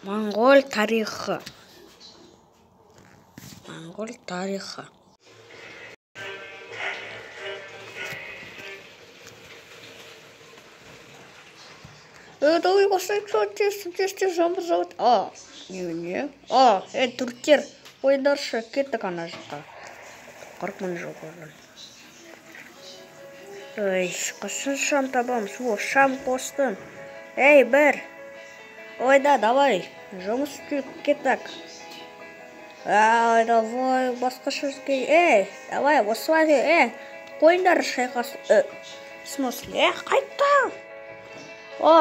Моңғол тарихы. Моңғол тарихы. Давай посмотрим, жамбы зовут. Не. Түріктер. Ойдаршы, кеттік ана жаққа. Қырқмын жоқ орын. Қашан шам табамыз? Шам қостым. Бір. Ойда, давай. Жұмыс кеттік. Давай, басқаша ізге. Давай, осылай. Қойындар шайқас. В смысле? Қайта.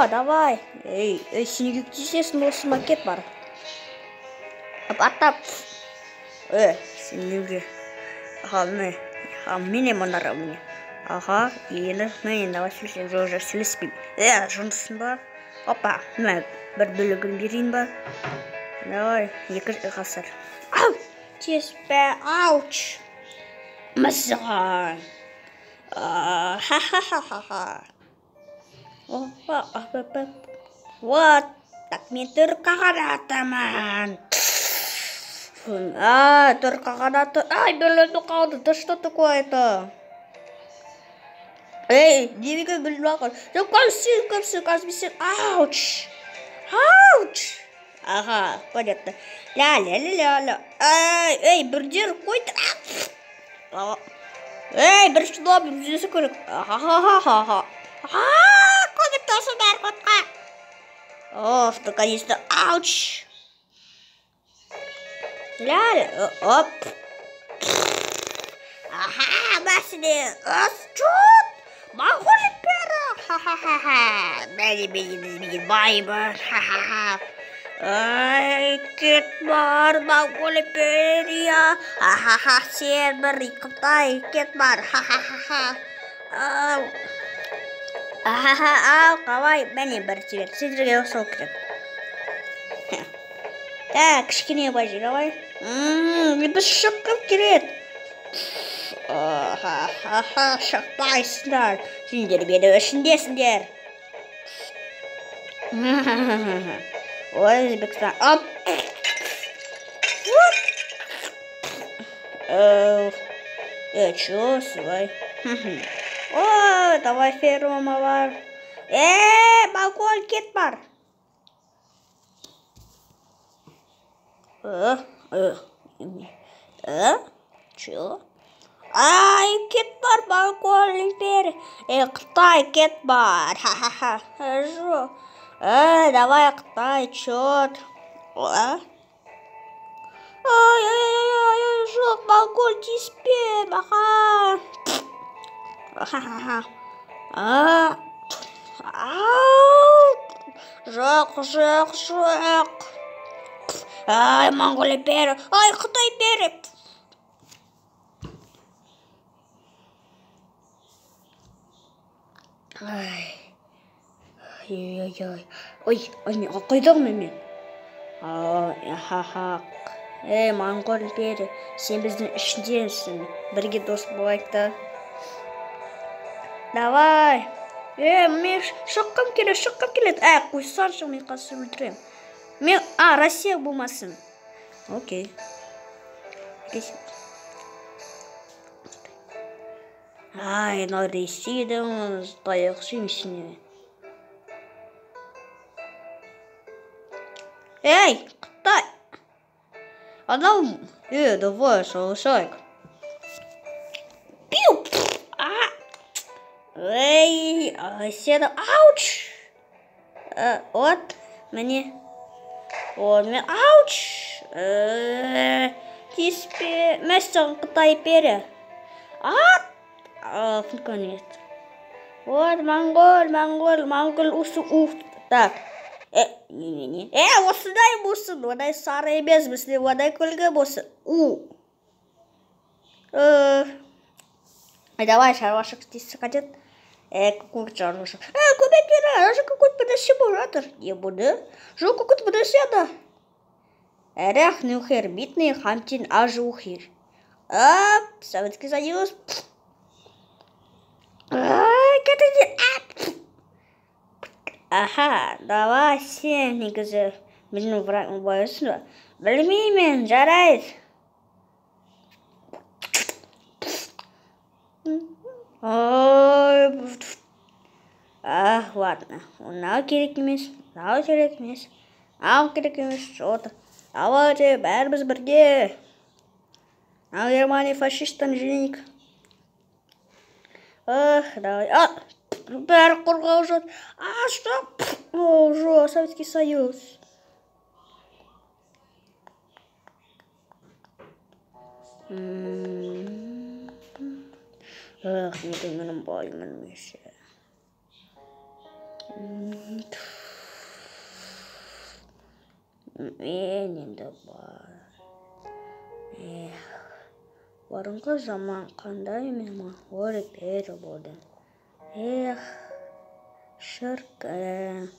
Давай. Сен неге тесесің, осы макет бар. Аттап. Сен неге? Мені мұнара міне. Енді, мен давай сөйлесем, жоқ сөйлеспейм. Жұмысын ба? Бір бөлігін берейін ба? Давай, 2 ғасыр. Теспе, ауч. Мысыған. Вот, так мен түрік қағанатымын. Түрік қағанаты. Бөлінді қалды, да что такое-то? Девига бөлінді қалды. Көпсін, қазбесін. Ауч. Понятно. Ля-ля-ля-ля-ля. Бірдер қойды. Бір шыда бірдесі көрік. Көмектесі бәр қотқа. Наконец-то. Ауч. Ля-ля. Оп. Мәсіне. Чут. Моңғол империя. Бәлі байбыр. Кет бар, Моңғол империя. Сен бір Қытай, кет бар. Қалай, мәне бір тегер. Сендерге осыл керек. Кішкене бай давай. Біз шыққым керет. Шықпайсыңдар. Сендер бені ішіндесіңдер. Өзбекстан. Чё, свай? Давай ферма бар. Моңғол кет бар. Чё? Кет бар, Моңғол империя. Қытай кет бар. Жо. Давай Қытай, чёт. Жоқ, Моңғол тиіспе, Жоқ. Моңғол империя. Қытай империя. Қойдағым мен. Моңғол империя. Сен біздің ішіндесің. Бірге дос болайық та. Давай. Мен шыққым келет. Қойсаншы, мен қазір өлтірем. Мен, Россия болмасын. Окей. Мына Ресейдің таяқшы емесіне. Қытай. Анау, давай, шалышайық. Пиу. Сені, ауч. Міне. Мен, ауч. Теспе, мәсіған Қытай империя. Конец. Моңғол осы так. Не. Осыдай болсын. Одай сары емес бізде. Одай көлге болсын. Давай, шаруашылық істесі қажет. Какой шаруашылық? Көмек бері. Какой-то подоси бұл жатыр. Не бұны? Жоқ, какой-то подоси ада. Әрәқ нөхер, битный хамтин ажухир. Советский Союз. Давай сен негізі Менің байысын ба? Білмеймін, жарайды. Ой, ладно. Мынау керек емес, мынау керек емес, мынау керек емес. Давайте, бәріміз бірге. На Германия фашистан женик. Давай. Бәрі қорғау жат. Стоп. Жо, Советский Союз. Неде менің байымын меше. Мен енді бар. Бұрынғы заман қандай меланхолик пері болды. Шіркін.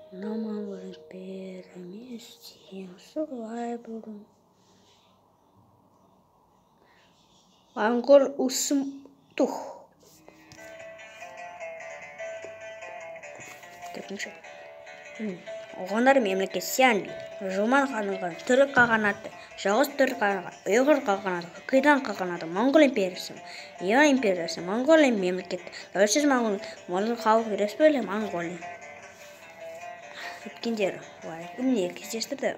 Наман бұрын пері местен солай болдым. Моңғол ұсым тух. Төртінші. Оғандар мемлекет сәнбей. Жұман қанылған түрік қағанаты, жағыз түрік қағанаты, ұйғыр қағанаты, Қыдан қағанаты, Моңғол империясы, Иран империясы, Моңғолия мемлекет, тәуелсіз Моңғол халық республика Моңғолия. Өткендері, не кездестірді.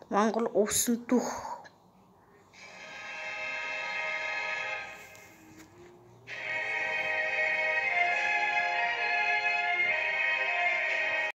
Моңғол ұсын тух.